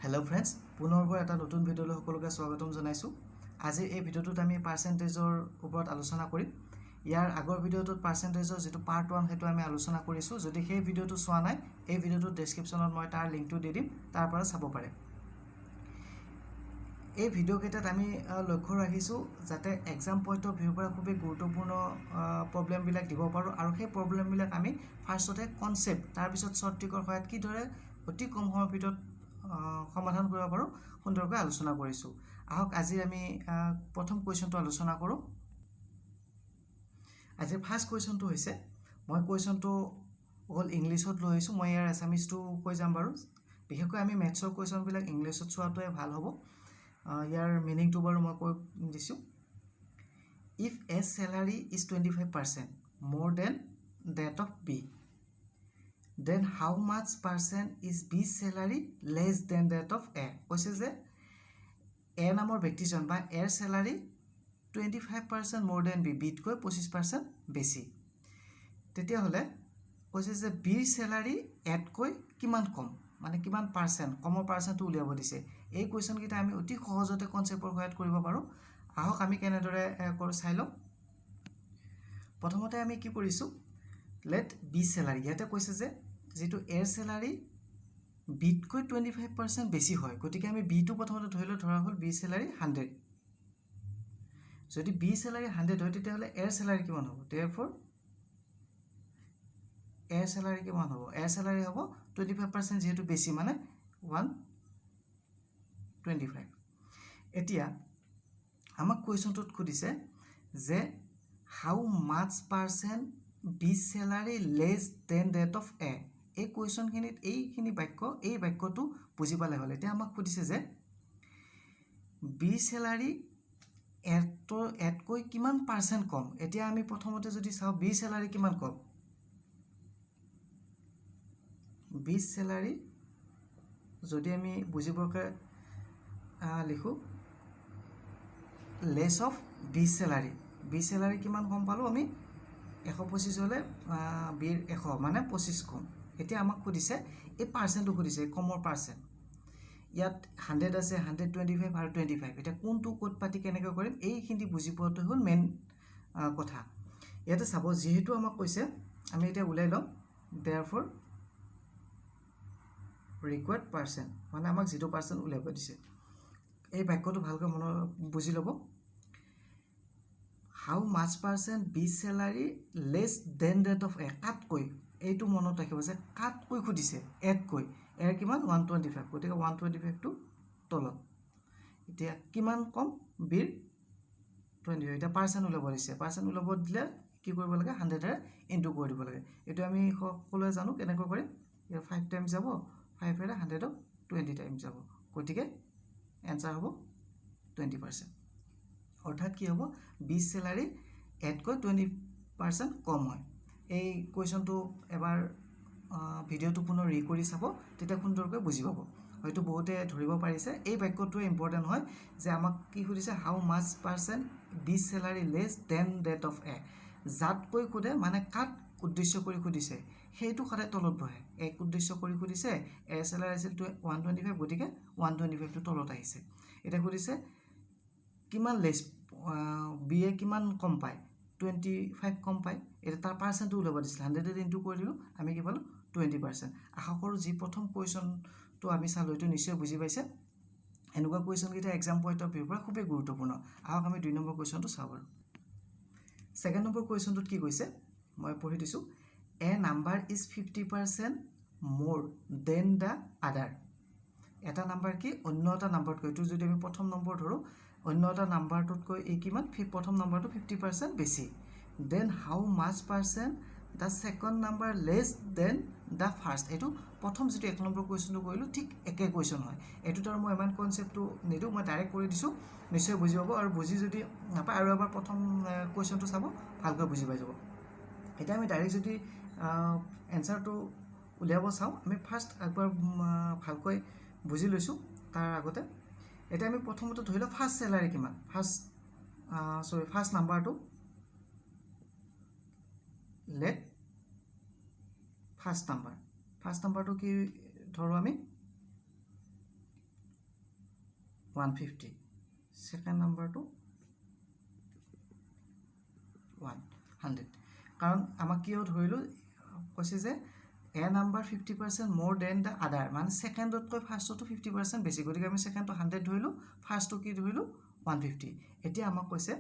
Hello' friends, পুনৰবাৰ এটা নতুন ভিডিঅ'লৈ সকলোকে স্বাগতম জনাইছোঁ। আজি এই ভিডিঅ'টোত আমি পাৰ্চেণ্টেজৰ ওপৰত আলোচনা কৰিম। ইয়াৰ আগৰ ভিডিঅ'টোত পাৰ্চেণ্টেজৰ যিটো পাৰ্ট 1 সেইটো আমি আলোচনা কৰিছোঁ। যদি সেই ভিডিঅ'টো চোৱা নাই, এই ভিডিঅ'টোৰ ডেছক্ৰিপশ্যনত মই তাৰ লিংকটো দি দিম, তাৰ পৰা চাব পাৰে। এই ভিডিঅ'কেইটাত আমি লক্ষ্য ৰাখিছোঁ যাতে এক্সাম পইণ্ট অফ ভিউৰ পৰা খুবেই গুৰুত্বপূৰ্ণ প্ৰব্লেমবিলাক দিব পাৰোঁ, আৰু সেই প্ৰব্লেমবিলাক আমি ফাৰ্ষ্টতে কনচেপ্ট, তাৰপিছত শ্বৰ্ট ট্ৰিকৰ সহায়ত কিদৰে অতি কম সময়ৰ ভিতৰত সমাধান কৰিব পাৰোঁ সুন্দৰকৈ আলোচনা কৰিছোঁ। আহক আজি আমি প্ৰথম কুৱেশ্যনটো আলোচনা কৰোঁ। আজিৰ ফাৰ্ষ্ট কুৱেশ্যনটো হৈছে, মই কুৱেশ্যনটো অকল ইংলিছত লৈ আহিছোঁ, মই ইয়াৰ এছামিজটো কৈ যাম বাৰু। বিশেষকৈ আমি মেথছৰ কুৱেশ্যনবিলাক ইংলিছত চোৱাটোৱে ভাল হ'ব। ইয়াৰ মিনিংটো বাৰু মই কৈ দিছোঁ। If A salary is 25% more than that of B, then how much percent is B salary less than that of A? কৈছে যে A নামৰ ব্যক্তিজন বা এৰ চেলাৰী 25% more than B, বিতকৈ 25% বেছি। তেতিয়াহ'লে কৈছে যে বিৰ চেলাৰী এতকৈ কিমান কম, মানে কিমান পাৰ্চেণ্ট, কমৰ পাৰ্চেণ্টটো উলিয়াব দিছে। এই কুৱেশ্যনকেইটা আমি অতি সহজতে কনচেপ্টৰ সহায়ত কৰিব পাৰোঁ। আহক আমি কেনেদৰে কৰোঁ চাই লওঁ। প্ৰথমতে আমি কি কৰিছোঁ, লেট বি চেলাৰী, ইয়াতে কৈছে যে যিটো এৰ চেলাৰী বিতকৈ 25% বেছি হয়, গতিকে আমি বিটো প্ৰথমতে ধৰা হ'ল বি চেলাৰী 100। যদি বি চেলাৰী 100 হয়, তেতিয়াহ'লে এৰ চেলাৰী কিমান হ'ব? therefore এৰ চেলাৰী কিমান হ'ব? এৰ চেলাৰী হ'ব 25%, যিহেতু বেছি মানে 125। এতিয়া আমাক কুৱেশ্যনটোত সুধিছে যে how much percent be salary less than that of A. এই কুৱেশ্যনখিনিত এইখিনি বাক্য, এই বাক্যটো বুজি পালে হ'ল। এতিয়া আমাক সুধিছে যে বি চেলাৰী এতকৈ কিমান পাৰ্চেণ্ট কম। এতিয়া আমি প্ৰথমতে যদি চাওঁ বি চেলাৰী কিমান কম, বি চেলাৰী যদি আমি বুজিবকে লিখোঁ less of B salary, B salary কিমান কম পালোঁ আমি? 125 হ'লে বিৰ 100 মানে 25 কম। এতিয়া আমাক সুধিছে এই পাৰ্চেণ্টটো সুধিছে, কমৰ পাৰ্চেণ্ট। ইয়াত 100 আছে, 125 আৰু 25। এতিয়া কোনটো ক'ত পাতি কেনেকৈ কৰিম, এইখিনি বুজি পোৱাটো হ'ল মেইন কথা। ইয়াতে চাব, যিহেতু আমাক কৈছে, আমি এতিয়া ওলাই ল'ম therefore required পাৰ্চেণ্ট, মানে আমাক যিটো পাৰ্চেণ্ট উলিয়াব দিছে। এই বাক্যটো ভালকৈ বুজি ল'ব। How much percent be salary less than that of A, কাতকৈ, এইটো মনত ৰাখিব যে কাতকৈ সুধিছে, এতকৈ। এৰ কিমান? 125, গতিকে 125টো তলত। এতিয়া কিমান কম? বিৰ 25। এতিয়া পাৰ্চেণ্ট ওলাব দিছে, পাৰ্চেণ্ট ওলাব দিলে কি কৰিব লাগে? 100ৰে ইনটু কৰি দিব লাগে। এইটো আমি সকলোৱে জানো কেনেকৈ কৰিম। ইয়াৰ 5 টাইমছ যাব, 5ৰে 100ক 20 টাইমছ যাব, গতিকে এনচাৰ হ'ব 20%। অৰ্থাৎ কি হ'ব? বি চেলাৰী এতকৈ 20% কম হয়। এই কুৱেশ্যনটো এবাৰ ভিডিঅ'টো পুনৰ কৰি চাব, তেতিয়া সুন্দৰকৈ বুজি পাব। হয়তো বহুতে ধৰিব পাৰিছে। এই বাক্যটোৱে ইম্পৰ্টেণ্ট হয় যে আমাক কি সুধিছে, how much percent be salary less than that of A. যাতকৈ সোধে মানে কাক উদ্দেশ্য কৰি সুধিছে, সেইটো সদায় তলত বহে। এক উদ্দেশ্য কৰি সুধিছে, এৰ চেলাৰী আছিল 125, গতিকে 125টো তলত আহিছে। এতিয়া সুধিছে কিমান লেছ, বিয়ে কিমান কম পায়? 25 কম পায়। এতিয়া তাৰ পাৰ্চেণ্টটো ওলাব দিছিলে, 100ৰে ইনটু কৰি দিলোঁ, আমি কি পালোঁ? 20%। আশা কৰোঁ যি প্ৰথম কুৱেশ্যনটো আমি চালোঁ এইটো নিশ্চয় বুজি পাইছে। এনেকুৱা কুৱেশ্যনকেইটা এক্সাম পইণ্ট অফ ভিউৰ পৰা খুবেই গুৰুত্বপূৰ্ণ। আহক আমি 2 নম্বৰ কুৱেশ্যনটো চাওঁ বাৰু। 2nd নম্বৰ কুৱেশ্যনটোত কি কৈছে, মই পঢ়ি দিছোঁ। এ নাম্বাৰ ইজ 50% মোৰ দেন দ্য আদাৰ। এটা নাম্বাৰ কি অন্য এটা নাম্বাৰতকৈ, এইটো যদি আমি প্ৰথম নম্বৰ ধৰোঁ, অন্য এটা নাম্বাৰটোতকৈ এই কিমান? প্ৰথম নাম্বাৰটো 50% বেছি। Then how much percent the second number less than the first. এইটো প্ৰথম যিটো 1 নম্বৰ কুৱেশ্যনটো কৰিলোঁ, ঠিক একে কুৱেশ্যন হয়। এইটোত আৰু মই ইমান কনচেপ্টটো নিদিওঁ, মই ডাইৰেক্ট কৰি দিছোঁ, নিশ্চয় বুজি পাব। আৰু বুজি যদি নাপায় আৰু এবাৰ প্ৰথম কুৱেশ্যনটো চাব, ভালকৈ বুজি পাই যাব। এতিয়া আমি ডাইৰেক্ট যদি এনচাৰটো উলিয়াব চাওঁ, আমি ফাৰ্ষ্ট একবাৰ ভালকৈ বুজি লৈছোঁ তাৰ আগতে। এতিয়া আমি প্ৰথমতে ধৰি লওঁ ফাৰ্ষ্ট চেলাৰী কিমান, ফাৰ্ষ্ট নাম্বাৰটো লেট ফাৰ্ষ্ট নাম্বাৰটো কি ধৰোঁ আমি? 150 সেকেন্ড নাম্বাৰটো 100 কাৰণ আমাক কিয় ধৰিলোঁ কৈছে যে এ number 50% more than the other মানে সেকেন্ডতকৈ ফাৰ্ষ্টটো 50% বেছি গতিকে আমি সেকেন্ডটো 100 ধৰিলোঁ ফাৰ্ষ্টটো কি ধৰিলোঁ 150 এতিয়া আমাক কৈছে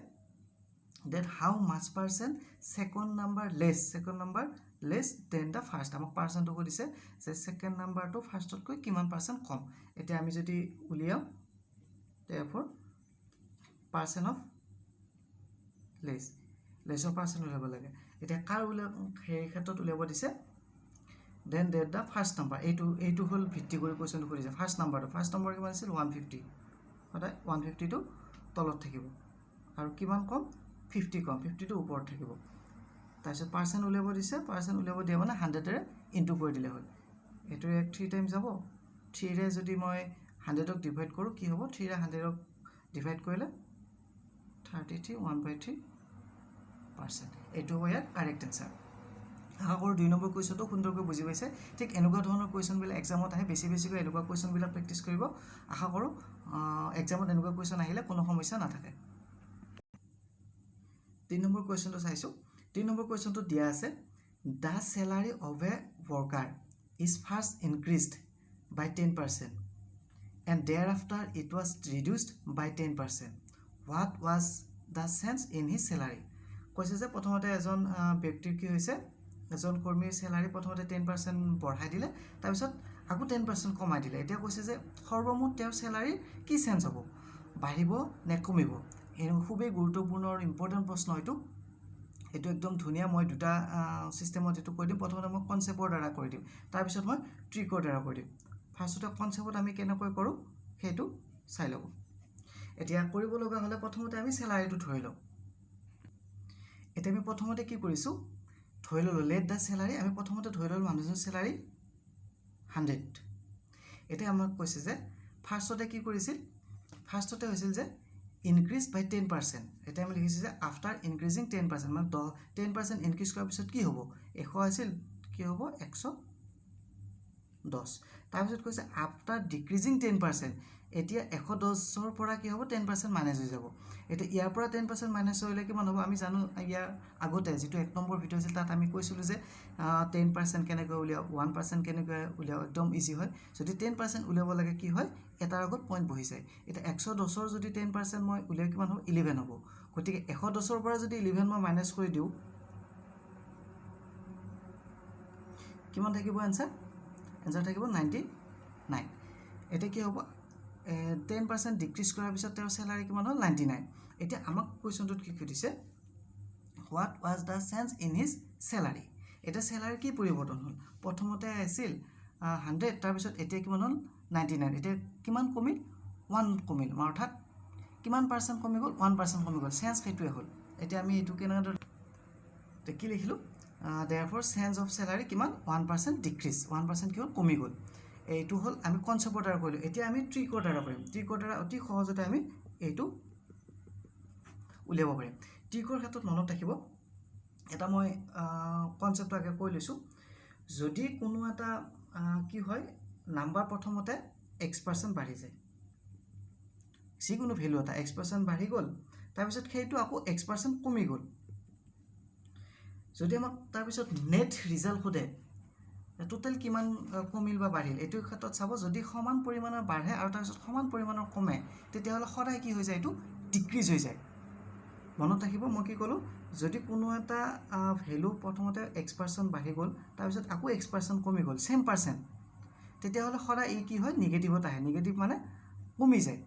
that how much percent second number less than the first আমাক পাৰ্চেণ্টটো কৈছে যে সেকেন্ড নাম্বাৰটো ফাৰ্ষ্টতকৈ কিমান পাৰ্চেণ্ট কম এতিয়া আমি যদি উলিয়াও therefore percent of লেছৰ পাৰ্চেণ্ট উলিয়াব লাগে এতিয়া কাৰ সেই ক্ষেত্ৰত উলিয়াব দিছে then that the first number এইটো হল ভিত্তি কৰি কোৱেশ্চনটো কৰিছে ফাৰ্ষ্ট নাম্বাৰ কিমান আছিল 150 সদায় 150 টো তলত থাকিব আৰু কিমান কম 50 কম 50 টো ওপৰত থাকিব তাৰপিছত পাৰ্চেণ্ট উলিয়াব দিছে পাৰ্চেণ্ট উলিয়াব দিয়া মানে 100 ৰে ইনটু কৰি দিলে হ'ল এটো 3 টাইম যাব 3 ৰে যদি মই 100 ক ডিভাইড কৰো কি হ'ব 3 ৰে 100 ক ডিভাইড কৰিলে 33 1/3% এটো হ'ব ইয়াৰ কাৰেক্ট আনসাৰ আশা কৰো 2 নম্বৰ কোৱেশ্চনটো সুন্দৰকৈ বুজি পাইছে ঠিক এনেকুৱা ধৰণৰ কোৱেশ্চন বিলা এক্সামত আহে বেছি এনেকুৱা কোৱেশ্চন বিলা প্ৰেক্টিছ কৰিব আশা কৰো এক্সামত এনেকুৱা কোৱেশ্চন আহিলে কোনো সমস্যা নাথাকে 3 নম্বৰ কোৱেশ্চনটো চাইছো 3 নম্বৰ কোৱেশ্চনটো দিয়া আছে the salary of a worker is first increased by 10% and thereafter it was reduced by 10% what was the change in his salary কৈছে যে প্ৰথমতে এজন ব্যক্তিৰ কি হৈছে এজন কৰ্মীৰ স্যালাৰি প্ৰথমতে 10% বঢ়াই দিলে তাৰ পিছত আকৌ 10% কমাই দিলে এতিয়া কৈছে যে সৰ্বমুঠ তেওঁৰ স্যালাৰি কি চেঞ্জ হ'ব বাঢ়িব নে কমিব এই খুবই গুৰুত্বপূৰ্ণ আৰু ইম্পৰ্টেন্ট প্ৰশ্ন এটো একদম ধুনিয়া মই দুটা সিস্টেমত এটো কৈ দিম প্ৰথমতে মই কনসেপ্টৰ দ্বাৰা কৈ দিম তাৰ পিছত মই ট্ৰিকৰ দ্বাৰা কৈ দিম ফাৰ্ষ্টতে কনসেপ্টত আমি কেনেকৈ কৰো হেতু চাই লব এতিয়া কৰিব লগা হলে প্ৰথমতে আমি স্যালাৰিটো ধৰি লও এতিয়া আমি প্ৰথমতে কি কৰিছো ধৰি ললো লেট দা স্যালাৰি আমি প্ৰথমতে ধৰি ললো মানুহৰ স্যালাৰি 100 এটা আমাক কৈছে যে ফাৰ্ষ্টতে কি কৰিছিল ফাৰ্ষ্টতে হৈছিল যে increase by 10% এটা আমি লিখিছো যে after increasing 10% মানে 10% increase কৰাৰ পিছত কি হ'ব 100 আছিল কি হ'ব 110 তাৰ পিছত কৈছে after decreasing 10% এতিয়া 110 ৰ পৰা কি হ'ব 10% মাইনাস হৈ যাব এটা ইয়াৰ পৰা 10% মাইনাস হ'লে কিমান হ'ব আমি জানো ইয়াৰ আগতে যেটো 1 নম্বৰ ভিডিও আছিল তাত আমি কৈছিলো যে 10% কেনেকৈ উলিয়াও 1% কেনেকৈ উলিয়াও একদম ইজি হয় যদি 10% উলিয়াব লাগে কি হয় এটাৰ আগত পইণ্ট বহি যায় এটা 110 ৰ যদি 10% মই উলিয়াই কিমান হ'ব 11 হ'ব গতিকে 110 ৰ পৰা যদি 11 মই মাইনাস কৰি দিও কিমান থাকিব आंसर থাকিব 99 এটা কি হ'ব 10% ডিক্ৰিজ কৰাৰ পিছত তেওঁৰ স্যালাৰি কিমান হ'ল 99 এতিয়া আমাক কোৱেশ্চনটোত কি কৈছে what was the change in his salary এটা স্যালাৰি কি পৰিৱৰ্তন হ'ল প্ৰথমতে আছিল 100 তাৰ পিছত এতিয়া কিমান হ'ল 99 এতিয়া কিমান কমিল 1 কমিল অৰ্থাৎ কিমান পাৰ্চেন্ট কমি গ'ল 1% কমি গ'ল চেঞ্জ হেতুৱে হ'ল এতিয়া আমি এটো কেনেকৈ কি লিখিলো therefore change of salary কিমান 1% decrease 1% কি হ'ল কমি গ'ল এইটো হল আমি কনসেপ্টৰ দ্বাৰা কৰিলো এতিয়া আমি ট্ৰিকৰ দ্বাৰা কৰিম ট্ৰিকৰ দ্বাৰা অতি সহজতে আমি এইটো উলিয়াব পাৰিম ট্ৰিকৰ ক্ষেত্ৰত মনত ৰাখিব এটা মই কনসেপ্ট আগে কৈ লৈছো যদি কোনো এটা কি হয় নাম্বাৰ প্ৰথমতে x% বাঢ়ি যায় যিকোনো ভ্যালু এটা x% বাঢ়ি গ'ল তাৰ পিছত সেইটো আকৌ x% কমি গ'ল যদি আমাক তাৰ পিছত নেট ৰিজাল্ট খুদে টোটাল কিমান কমিল বা বাঢ়িল এটো ক্ষেত্ৰত চাব যদি সমান পৰিমাণৰ বাঢ়ে আৰু তাৰ পিছত সমান পৰিমাণৰ কমে তেতিয়া হলে সদায় কি হৈ যায় এটো ডিক্ৰিজ হৈ যায় মনত ৰাখিব মই কি কলো যদি কোনো এটা ভ্যালু প্ৰথমতে x% বাঢ়ি গ'ল তাৰ পিছত আকৌ x% কমি গ'ল সেম পাৰ্সেন্ট তেতিয়া হলে সদায় ই কি হয় নেগেটিভত আহে নেগেটিভ মানে কমি যায়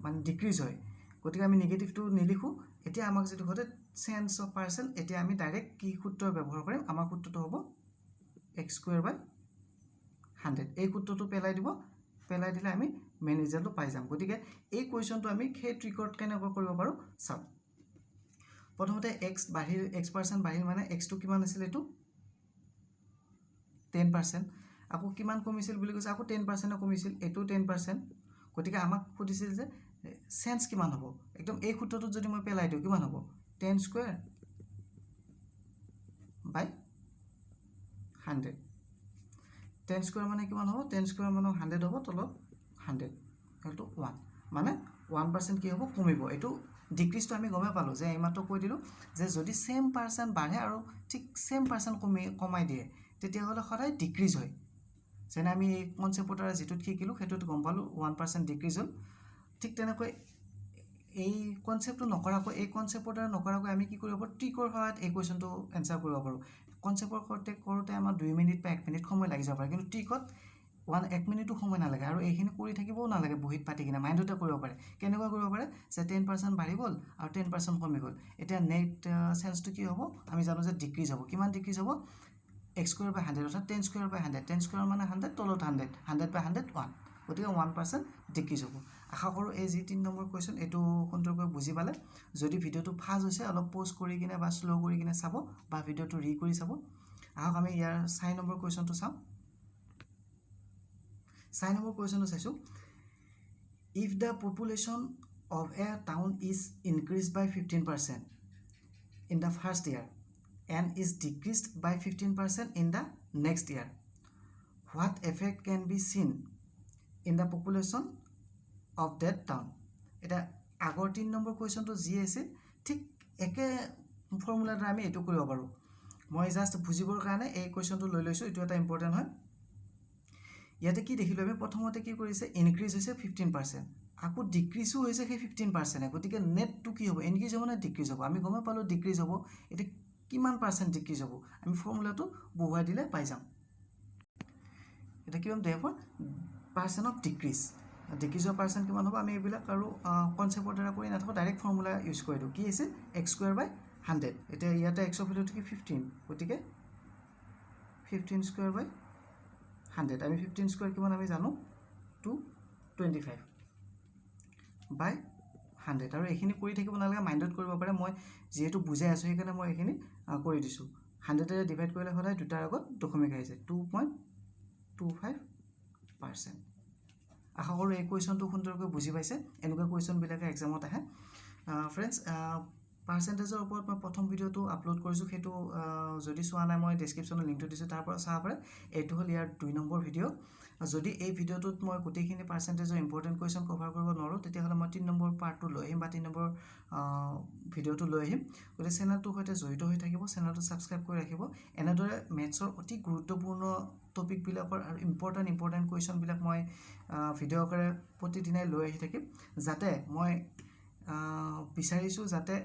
মানে ডিক্ৰিজ হয় গতিকে আমি নেগেটিভটো নিলিখো এতিয়া আমাক যেটো হতে চেঞ্জ অফ পাৰ্সেন্ট এতিয়া আমি ডাইৰেক্ট কি সূত্ৰ ব্যৱহাৰ কৰিম আমাৰ সূত্ৰটো হ'ব x square by 100 এই সূত্ৰটো পেলাই দিব পেলাই দিলে আমি মেইন ৰিজাল্টটো পাই যাম গতিকে এই কোৱেশ্চনটো আমি সেই ট্ৰিকত কেনেকৈ কৰিব পাৰো চাও প্ৰথমতে x বাঢ়িল মানে x টো কিমান আছিল এটো 10% আকৌ কিমান কমিছিল বুলি কৈছে আকৌ 10% কমিছিল এটো 10% গতিকে আমাক খুদিছিল যে চেঞ্জ কিমান হ'ব একদম এই সূত্ৰটো যদি মই পেলাই দিও কিমান হ'ব 10 স্কয়াৰ by 100 10 স্কয়াৰ মানে কিমান হ'ব 10 স্কয়াৰ মানে 100 হ'ব তলত 100 ইকুৱেল টু 1 মানে 1% কি হ'ব কমিব এইটো ডিক্ৰিজটো আমি গমে পালোঁ যে এইমাত্ৰ কৈ দিলোঁ যে যদি সেম পাৰ্চেণ্ট বাঢ়ে আৰু ঠিক সেম পাৰ্চেণ্ট কমাই দিয়ে তেতিয়াহ'লে সদায় ডিক্ৰিজ হয় যেনে আমি এই কনচেপ্টৰ দ্বাৰা যিটোত শিকিলোঁ সেইটোত গম পালোঁ 1% ডিক্ৰিজ হ'ল ঠিক তেনেকৈ এই কনচেপ্টটো নকৰাকৈ এই কনচেপ্টৰ দ্বাৰা নকৰাকৈ আমি কি কৰিব পাৰোঁ ট্ৰিকৰ সহায়ত এই কুৱেশ্যনটো এনচাৰ কৰিব পাৰোঁ কনচেপ্টৰ সৈতে কৰোঁতে আমাৰ 2 মিনিট বা 1 মিনিট সময় লাগি যাব পাৰে কিন্তু ট্ৰিকত 1 মিনিটো সময় নালাগে আৰু এইখিনি কৰি থাকিবও নালাগে বহিত পাতি কিনে মাইণ্ডতে কৰিব পাৰে কেনেকুৱা কৰিব পাৰে যে 10% বাঢ়ি গ'ল আৰু 10% কমি গ'ল এতিয়া নেট চেঞ্জটো কি হ'ব আমি জানো যে ডিক্ৰিজ হ'ব কিমান ডিক্ৰিজ হ'ব x স্কোয়াৰ বাই 100 অৰ্থাৎ 10 স্কোয়াৰ বাই 100 10 স্কোয়াৰ মানে 100 তলত 100 100 বাই 100 1 গতিকে 1% ডিক্ৰিজ হ'ব আশা কৰোঁ এই যি 3 নম্বৰ কুৱেশ্যন এইটো সুন্দৰকৈ বুজি পালে যদি ভিডিঅ'টো ফাষ্ট হৈছে অলপ পজ কৰি কিনে বা স্লো কৰি কিনে চাব বা ভিডিঅ'টো ৰি কৰি চাব আহক আমি ইয়াৰ 4 নম্বৰ কুৱেশ্যনটো চাওঁ 4 নম্বৰ কুৱেশ্যনটো চাইছোঁ if the population of a town is increased by 15% in the first year and is decreased by 15% in the next year what effect can be seen in the population of that town এটা আগৰ 3 number কুৱেশ্যনটো যি আছে ঠিক একে ফৰ্মুলাৰ দ্বাৰা আমি এইটো কৰিব পাৰোঁ মই জাস্ট বুজিবৰ কাৰণে এই কুৱেশ্যনটো লৈ লৈছোঁ এইটো এটা ইম্পৰ্টেণ্ট হয় ইয়াতে কি দেখিলোঁ আমি প্ৰথমতে কি কৰিছে ইনক্ৰিজ হৈছে 15% আকৌ ডিক্ৰিজো হৈছে সেই 15% গতিকে নেটটো কি হ'ব ইনক্ৰিজ হ'ব নে ডিক্ৰিজ হ'ব আমি গমে পালোঁ ডিক্ৰিজ হ'ব এতিয়া কিমান পাৰ্চেণ্ট ডিক্ৰিজ হ'ব আমি ফৰ্মুলাটো বহুৱাই দিলে পাই যাম এটা কি পাম therefore পাৰ্চেণ্ট অফ ডিক্ৰিজৰ পাৰ্চেণ্ট কিমান হ'ব আমি এইবিলাক আৰু কনচেপ্টৰ দ্বাৰা কৰি নাথাকোঁ ডাইৰেক্ট ফৰ্মুলা ইউজ কৰি দিওঁ কি আছে x স্কোয়াৰ বাই 100 এতিয়া ইয়াতে x অফ ভেলুটো কি 15 গতিকে 15 স্কোয়াৰ বাই 100 আমি 15 স্কোয়াৰ কিমান আমি জানো 225 বাই 100 আৰু এইখিনি কৰি থাকিব নালাগে মাইণ্ডত কৰিব পাৰে মই যেহেতু বুজাই আছোঁ সেইকাৰণে মই এইখিনি কৰি দিছোঁ 100 এৰে ডিভাইড কৰিলে সদায় দুটাৰ আগত দশমিক আহিছে 2.25% আশা কৰোঁ এই কুৱেশ্যনটো সুন্দৰকৈ বুজি পাইছে এনেকুৱা কুৱেশ্যনবিলাকে এক্সামত আহে ফ্ৰেণ্ডছ পাৰ্চেণ্টেজৰ ওপৰত মই প্ৰথম ভিডিঅ'টো আপলোড কৰিছোঁ সেইটো যদি চোৱা নাই মই ডেছক্ৰিপশ্যনত লিংকটো দিছোঁ তাৰ পৰা চাব পাৰে এইটো হ'ল ইয়াৰ 2 নম্বৰ ভিডিঅ' যদি এই ভিডিঅ'টোত মই গোটেইখিনি পাৰ্চেণ্টেজৰ ইম্পৰ্টেণ্ট কুৱেশ্যন কভাৰ কৰিব নোৱাৰোঁ তেতিয়াহ'লে মই 3 নম্বৰ পাৰ্টটো লৈ আহিম বা 3 নম্বৰ ভিডিঅ'টো লৈ আহিম গতিকে চেনেলটোৰ সৈতে জড়িত হৈ থাকিব চেনেলটো ছাবস্ক্ৰাইব কৰি ৰাখিব এনেদৰে মেথছৰ অতি গুৰুত্বপূৰ্ণ টপিকবিলাকৰ আৰু ইম্পৰ্টেণ্ট কুৱেশ্যনবিলাক মই ভিডিঅ' আকাৰে প্ৰতিদিনাই লৈ আহি থাকিম যাতে মই বিচাৰিছোঁ যাতে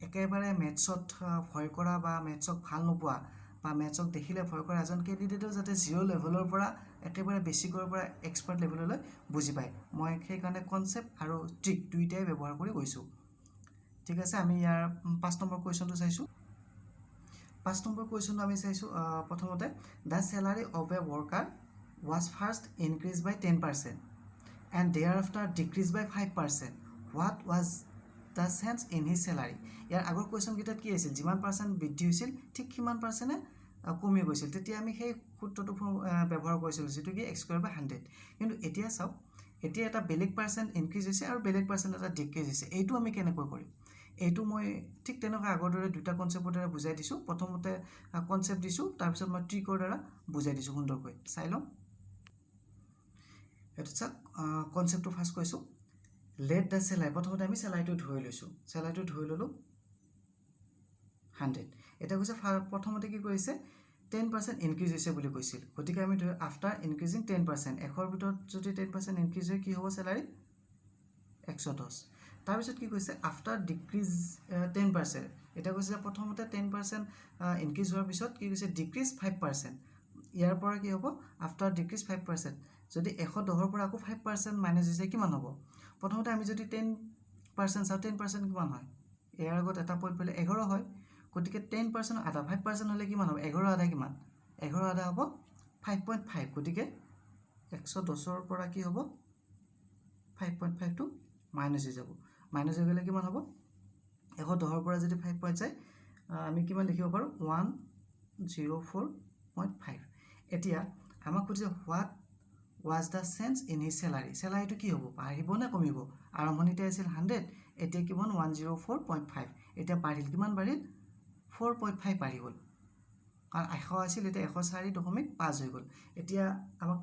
একেবাৰে মেথছত ভয় কৰা বা মেথছক ভাল নোপোৱা বা মেথছক দেখিলে ভয় কৰা এজন কেণ্ডিডেটেও যাতে 0 লেভেলৰ পৰা একেবাৰে বেছিকৰ পৰা এক্সপাৰ্ট লেভেললৈ বুজি পায় মই সেইকাৰণে কনচেপ্ট আৰু ট্ৰিক দুইটাই ব্যৱহাৰ কৰি গৈছোঁ ঠিক আছে আমি ইয়াৰ 5 নম্বৰ কুৱেশ্যনটো চাইছোঁ 5 নম্বৰ কুৱেশ্যনটো আমি চাইছোঁ প্ৰথমতে the salary of A worker was first increased by 10% and thereafter decreased by 5%. What was the change in his salary? ইয়াৰ আগৰ কুৱেশ্যন কেইটাত কি আছিল যিমান পাৰ্চেণ্ট বৃদ্ধি হৈছিল ঠিক সিমান পাৰ্চেণ্টে কমি গৈছিল তেতিয়া আমি সেই সূত্ৰটো ব্যৱহাৰ কৰিছিলোঁ যিটো কি x স্কোয়াৰ বাই 100 কিন্তু এতিয়া চাওক এতিয়া এটা বেলেগ পাৰ্চেণ্ট ইনক্ৰিজ হৈছে আৰু বেলেগ পাৰ্চেণ্ট এটা ডিক্ৰিজ হৈছে এইটো আমি কেনেকৈ কৰিম এইটো মই ঠিক তেনেকৈ আগৰ দৰে দুটা কনচেপ্টৰ দ্বাৰা বুজাই দিছোঁ প্ৰথমতে কনচেপ্ট দিছোঁ তাৰপিছত মই ট্ৰিকৰ দ্বাৰা বুজাই দিছোঁ সুন্দৰকৈ চাই লওঁ এইটো চাওক কনচেপ্টটো ফাৰ্ষ্ট কৈছোঁ লেট দ্য চেলাৰী প্ৰথমতে আমি চেলাৰীটো ধৰি লৈছোঁ চেলাৰীটো ধৰি ল'লোঁ 100 এতিয়া কৈছে প্ৰথমতে কি কৰিছে 10% ইনক্ৰিজ হৈছে বুলি কৈছিল গতিকে আমি ধৰি আফটাৰ ইনক্ৰিজিং 10% এশৰ ভিতৰত যদি 10% ইনক্ৰিজ হয় কি হ'ব চেলাৰী 110 তাৰপিছত কি কৈছে আফটাৰ ডিক্ৰিজ 10% এতিয়া কৈছে প্ৰথমতে 10% ইনক্ৰিজ হোৱাৰ পিছত কি কৈছে ডিক্ৰিজ 5% ইয়াৰ পৰা কি হ'ব আফটাৰ ডিক্ৰিজ 5% যদি 110ৰ পৰা আকৌ 5% মাইনাছ হৈছে কিমান হ'ব প্ৰথমতে আমি যদি 10% চাওঁ 10% কিমান হয় ইয়াৰ আগত এটা পইণ্ট পেলে 11 হয় গতিকে 10% আধা 5% হ'লে কিমান হ'ব 11 আধা কিমান 11 আধা হ'ব 5.5 গতিকে 110ৰ পৰা কি হ'ব 5.5 টো মাইনাছ হৈ যাব মাইনাছ হৈ গ'লে কিমান হ'ব 110ৰ পৰা যদি 5 পইণ্ট যায় আমি কিমান লিখিব পাৰোঁ 104.5 এতিয়া আমাক কৈছে what was the change in his salary চেলাৰীটো কি হ'ব বাঢ়িব নে কমিব আৰম্ভণিতে আছিল 100 এতিয়া কিমান 104.5 এতিয়া বাঢ়িল কিমান বাঢ়িল 4.5 বাঢ়ি গ'ল কাৰণ 100 আছিল এতিয়া 104.5 হৈ গ'ল এতিয়া আমাক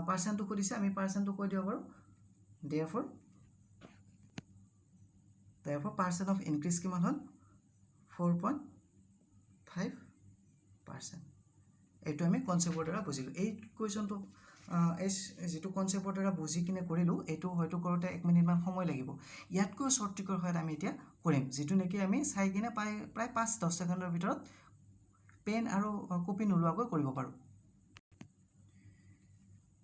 পাৰ্চেণ্টটো সুধিছে আমি পাৰ্চেণ্টটো কৈ দিব পাৰোঁ therefore percent of increase কিমান হ'ল 4.5%. এইটো আমি কনসেপ্টৰ দ্বাৰা বুজিলো এই কোৱেশ্চনটো যেটো কনসেপ্টৰ দ্বাৰা বুজি কিনে কৰিলো এইটো হয়তো কৰোতে 1 মিনিট মান সময় লাগিব ইয়াতকৈ শৰ্ট ট্ৰিকৰ সহায়ত আমি এতিয়া কৰিম যেটো নেকি আমি চাই কিনে প্ৰায় 5-10 সেকেন্ডৰ ভিতৰত পেন আৰু কপি নলোৱাকৈ কৰিব পাৰো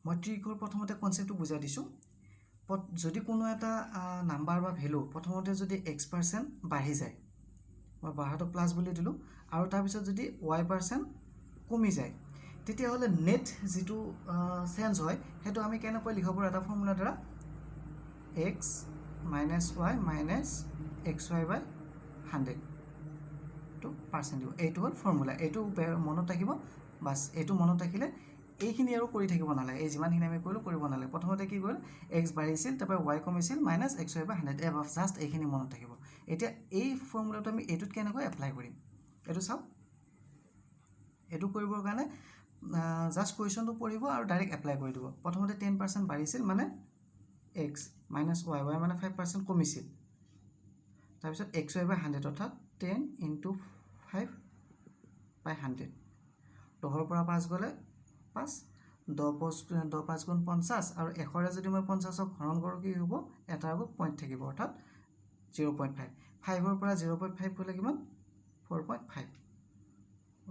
মই ট্ৰিকৰ প্ৰথমতে কনসেপ্টটো বুজাই দিছো যদি কোনো এটা নাম্বাৰ বা ভ্যালু প্ৰথমতে যদি x% বাঢ়ি যায় মই বাহাটো প্লাস বুলি দিলো আৰু তাৰ পিছত যদি y% কমি যায় তেতিয়া হলে নেট যেটো চেঞ্জ হয় হেতু আমি কেনেকৈ লিখব পাৰো এটা ফৰ্মুলা দ্বাৰা x - y - xy/100 to percent দিব এইটো হল ফৰ্মুলা এইটো মনত ৰাখিব বাস এইটো মনত ৰাখিলে এইখিনি আৰু কৰি থাকিব নালাগে এই যিমানখিনি আমি কৰিলো কৰিব নালাগে প্ৰথমতে কি কৰিল x বাঢ়িছিল তাৰপৰ y কমিছিল -xy/100 এবাফ জাস্ট এইখিনি মনত ৰাখিব এতিয়া এই ফৰ্মুলাটো আমি এটুত কেনেকৈ এপ্লাই কৰিম এটো চাও এটো কৰিবৰ কাৰণে জাস্ট কোৱেশ্চনটো পঢ়িব আৰু ডাইৰেক্ট এপ্লাই কৰি দিব প্ৰথমতে 10% বাঢ়িছিল মানে x - y মানে 5% কমিছিল তাৰ পিছত xy/100 অৰ্থাৎ 10 * 5/100 10 পৰা 5 গলে 5 10 5 গুণ 50 আৰু 1 ৰে যদি মই 50ক হৰণ কৰো কি হ'ব এটা আগত পইণ্ট থাকিব অৰ্থাৎ 0.5 5 ৰ পৰা 0.5 গলে কিমান 4.5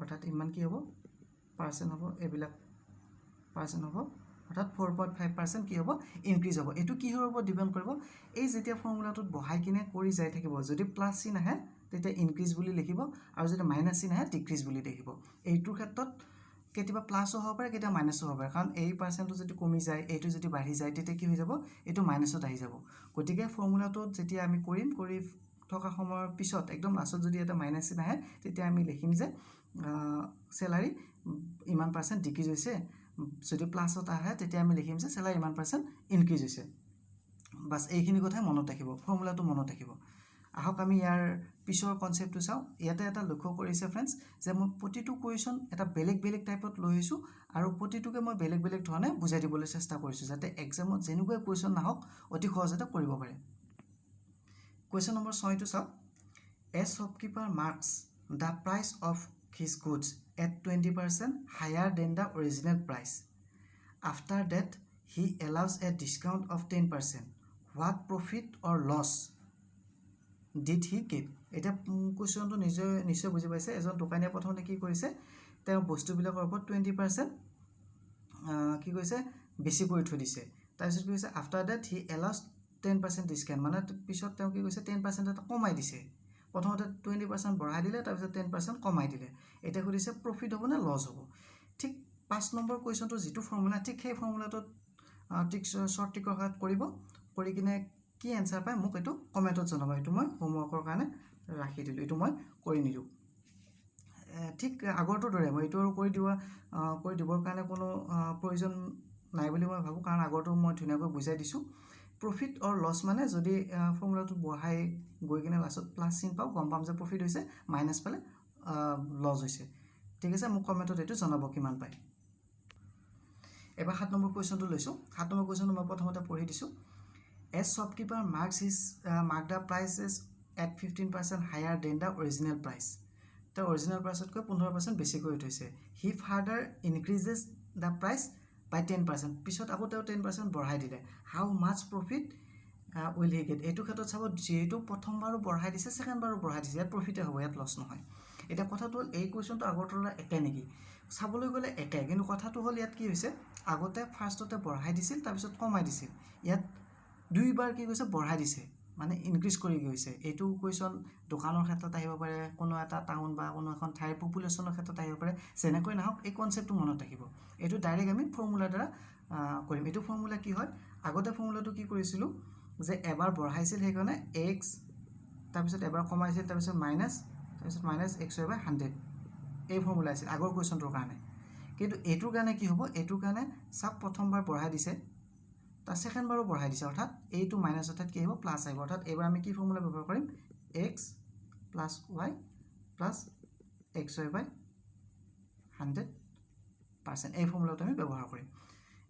অৰ্থাৎ ইমান কি হ'ব পাৰ্সেন্ট হ'ব এবিলাক পাৰ্সেন্ট হ'ব অৰ্থাৎ 4.5% কি হ'ব ইনক্ৰিজ হ'ব এটো কি হ'ব ডিপেন্ড কৰিব এই যেতিয়া ফৰ্মুলাটোত বহাই কিনে কৰি যাই থাকিব যদি প্লাস চিন আহে তেতিয়া ইনক্ৰিজ বুলি লিখিব আৰু যদি মাইনাস চিন আহে ডিক্ৰিজ বুলি লিখিব এইটোৰ ক্ষেত্ৰত কেতিয়াবা প্লাসও হ'ব পাৰে কেতিয়াবা মাইনাসও হ'ব পাৰে কাৰণ এই পার্সেন্টটো যদি কমি যায় এইটো যদি বাঢ়ি যায় তেতিয়া কি হৈ যাব এটো মাইনাসত আহি যাব গতিকে ফৰ্মুলাটোত যেতিয়া আমি কৰিম কৰি থকা সময়ৰ পিছত একদম লাষ্টত যদি এটা মাইনাস চিন আহে তেতিয়া আমি লিখিম যে স্যালাৰি ইমান পাৰ্সেন্ট ডিক্ৰিজ হৈছে যদি প্লাসত আহে তেতিয়া আমি লিখিম যে স্যালাৰি ইমান পাৰ্সেন্ট ইনক্ৰিজ হৈছে বাস এইখিনি কথা মনত ৰাখিব ফৰ্মুলাটো মনত ৰাখিব আহক আমি ইয়াৰ পিছৰ কনসেপ্টটো চাও ইয়াতে এটা লক্ষ্য কৰিছে फ्रेंड्स যে মই প্ৰতিটো কোৱেশ্চন এটা বেলেগ বেলেগ টাইপত লৈ আহিছো আৰু প্ৰতিটোকে মই বেলেগ বেলেগ ধৰণে বুজাই দিবলৈ চেষ্টা কৰিছো যাতে এক্সামত যেনেকৈ কোৱেশ্চন নাহক অতি সহজতে কৰিব পাৰে কোৱেশ্চন নম্বৰ 6 টো চাও a shopkeeper marks the price of his goods at 20% higher than the original price after that he allows a discount of 10% what profit or loss did he get এটা কোৱেশ্চনটো নিশ্চয় বুজি পাইছে এজন দোকানীয়ে প্ৰথমতে কি কৰিছে তেওঁ বস্তুবিলাকৰ ওপৰত 20% কি কৈছে বেছি কৰি থৈ দিছে তাৰপিছত কি কৈছে after that he allows 10% discount মানে পিছত তেওঁ কি কৈছে 10% এটা কমাই দিছে প্ৰথমতে 20% বঢ়াই দিলে তাৰপিছত 10% কমাই দিলে এটা কৰিছে প্ৰফিট হ'ব না লস হ'ব ঠিক 5 নম্বৰ কোৱেশ্চনটো যেটো ফৰ্মুলা ঠিক সেই ফৰ্মুলাটো ঠিক শৰ্ট ট্ৰিকৰ সহায়ত কৰিব কৰি কিনে কি आंसर পায় মোক এটো কমেন্টত জনাব এটো মই হোমৱৰ্কৰ কাৰণে ৰাখি দিলো এটো মই কৰি নিলো ঠিক আগৰটো দৰে মই এটো কৰি দিবৰ কাৰণে কোনো প্ৰয়োজন নাই বুলি মই ভাবো কাৰণ আগৰটো মই ধুনিয়াকৈ বুজাই দিছো প্রফিট অর লস মানে যদি ফর্মুলাটো বহাই গৈ কিনে লাষ্টত প্লাস চিন পাও গম পাম যে প্রফিট হৈছে মাইনাস পালে লস হৈছে ঠিক আছে মোক কমেন্টত এটো জনাব কিমান পায় এবাৰ 7 নম্বৰ কোৱেশ্চনটো লৈছো 7 নম্বৰ কোৱেশ্চনটো মই প্ৰথমতে পঢ়ি দিছো as shopkeeper mark the prices at 15% higher than the original price the original price কৈ 15% বেছি কৰি থৈছে he further increases the price by 10% পিছত আকৌ 10% বঢ়াই দিলে how much profit will he get এটো ক্ষেত্ৰত চাব যেটো প্ৰথমবাৰো বঢ়াই দিছে সেকেন্ড বাৰো বঢ়াই দিছে ইয়াত প্ৰফিট হ'ব ইয়াত লস নহয় এটা কথাটো হল এই কোৱেশ্চনটো আগৰটোৰ একে নেকি চাবলৈ গলে একে কিন্তু কথাটো হল ইয়াত কি হৈছে আগতে ফাৰ্ষ্টতে বঢ়াই দিছিল তাৰ পিছত কমাই দিছিল ইয়াত দুইবাৰ কি কৈছে বঢ়াই দিছে মানে ইনক্ৰিজ কৰি গৈছে এটো কোৱেশ্চন দোকানৰ ক্ষেত্ৰত আহিব পাৰে কোনো এটা টাউন বা কোনো এখন ঠাইৰ পপুলেশনৰ ক্ষেত্ৰত আহিব পাৰে যেনেকৈ নাহক এই কনসেপ্টটো মনত ৰাখিব এটো ডাইৰেক্ট আমি ফৰ্মুলা দ্বাৰা কৰিম এটো ফৰ্মুলা কি হয় আগতে ফৰ্মুলাটো কি কৰিছিলো যে এবাৰ বঢ়াইছিল হেকনে x তাৰ পিছত এবাৰ কমাইছিল তাৰ পিছত মাইনাস তাৰ পিছত -xy/100 এই ফৰ্মুলা আছিল আগৰ কোৱেশ্চনটোৰ কাৰণে কিন্তু এটোৰ কাৰণে কি হ'ব এটোৰ কাৰণে সব প্ৰথমবাৰ বঢ়াই দিছে তা সেকেন্ড বাৰো বঢ়াই দিছে অৰ্থাৎ এইটো মাইনাস অৰ্থাৎ কি হ'ব প্লাস আহিব অৰ্থাৎ এবাৰ আমি কি ফৰ্মুলা ব্যৱহাৰ কৰিম x + y + xy/100% এই ফৰ্মুলাটো আমি ব্যৱহাৰ কৰিম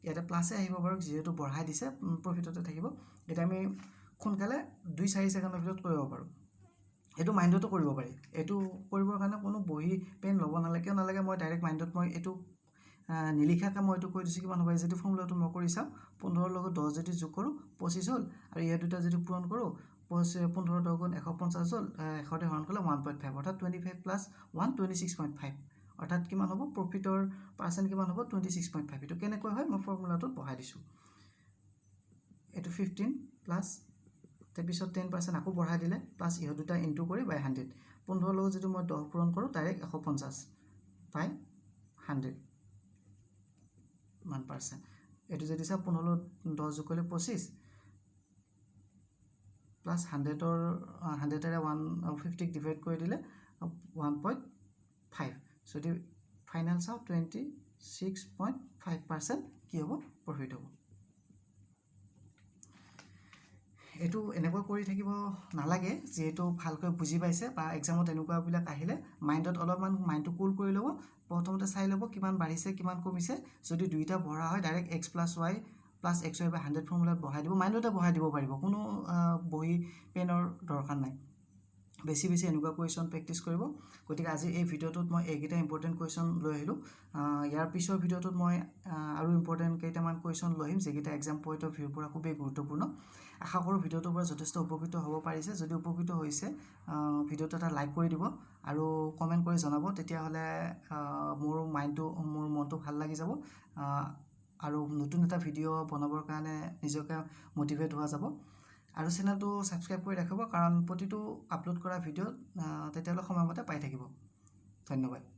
ইয়াতে প্লাছে আহিব বাৰু যিহেতু বঢ়াই দিছে প্ৰফিটতে থাকিব এতিয়া আমি সোনকালে 2-4 ছেকেণ্ডৰ ভিতৰত কৰিব পাৰোঁ এইটো মাইণ্ডতো কৰিব পাৰি এইটো কৰিবৰ কাৰণে কোনো বহি পেন ল'ব নালাগে কিয় নালাগে মই ডাইৰেক্ট মাইণ্ডত মই এইটো নিলিখাকৈ মই এইটো কৈ দিছোঁ কিমান হ'ব যদি ফৰ্মুলাটো মই কৰি চাওঁ 15 লগত 10 যদি যোগ কৰোঁ 25 হ'ল আৰু ইয়াৰ দুটা যদি পূৰণ কৰোঁ 15 10 গুণ 150 হ'ল 100 হৰণ কৰিলে 1.5 অৰ্থাৎ 25 প্লাছ 1 26.5 অৰ্থাৎ কিমান হ'ব প্ৰফিটৰ পাৰ্চেণ্ট কিমান হ'ব 26.5 এইটো কেনেকৈ হয় মই ফৰ্মুলাটোত বহাই দিছোঁ এইটো 15 প্লাছ তাৰপিছত 10% আকৌ বঢ়াই দিলে প্লাছ ইহঁত দুটা ইনটু কৰি বাই 100 15 লগত যদি মই 10 পূৰণ কৰোঁ ডাইৰেক্ট 150 বাই 100 1% এইটো যদি চাওঁ 15 লগত 10 যোগ কৰিলে 25 প্লাছ 100ৰে 150 ডিভাইড কৰি দিলে 1.5 যদি ফাইনেল চাওঁ 26.5% কি হ'ব প্ৰফিট হ'ব এইটো এনেকৈ কৰি থাকিব নালাগে যিহেতু ভালকৈ বুজি পাইছে বা এক্সামত এনেকুৱাবিলাক আহিলে মাইণ্ডত অলপমান মাইণ্ডটো কুল কৰি ল'ব প্ৰথমতে চাই ল'ব কিমান বাঢ়িছে কিমান কমিছে যদি দুইটা বঢ়া হয় ডাইৰেক্ট x + y + xy / 100 ফৰ্মুলাত বহাই দিব মাইণ্ডতে বহাই দিব পাৰিব কোনো বহি পেনৰ দৰকাৰ নাই বেছি এনেকুৱা কুৱেশ্যন প্ৰেক্টিছ কৰিব গতিকে আজি এই ভিডিঅ'টোত মই এইকেইটা ইম্পৰ্টেণ্ট কুৱেশ্যন লৈ আহিলোঁ ইয়াৰ পিছৰ ভিডিঅ'টোত মই আৰু ইম্পৰ্টেণ্ট কেইটামান কুৱেশ্যন লৈ আহিম যিকেইটা এক্সাম পইণ্ট অফ ভিউৰ পৰা খুবেই গুৰুত্বপূৰ্ণ আশা কৰোঁ ভিডিঅ'টোৰ পৰা যথেষ্ট উপকৃত হ'ব পাৰিছে যদি উপকৃত হৈছে ভিডিঅ'টো এটা লাইক কৰি দিব আৰু কমেণ্ট কৰি জনাব তেতিয়াহ'লে মোৰ মনটো ভাল লাগি যাব আৰু নতুন এটা ভিডিঅ' বনাবৰ কাৰণে নিজকে মটিভেট হোৱা যাব আৰু চেনেলটো ছাবস্ক্ৰাইব কৰি ৰাখিব কাৰণ প্ৰতিটো আপলোড কৰা ভিডিঅ'ত তেতিয়াহ'লে সময়মতে পাই থাকিব ধন্যবাদ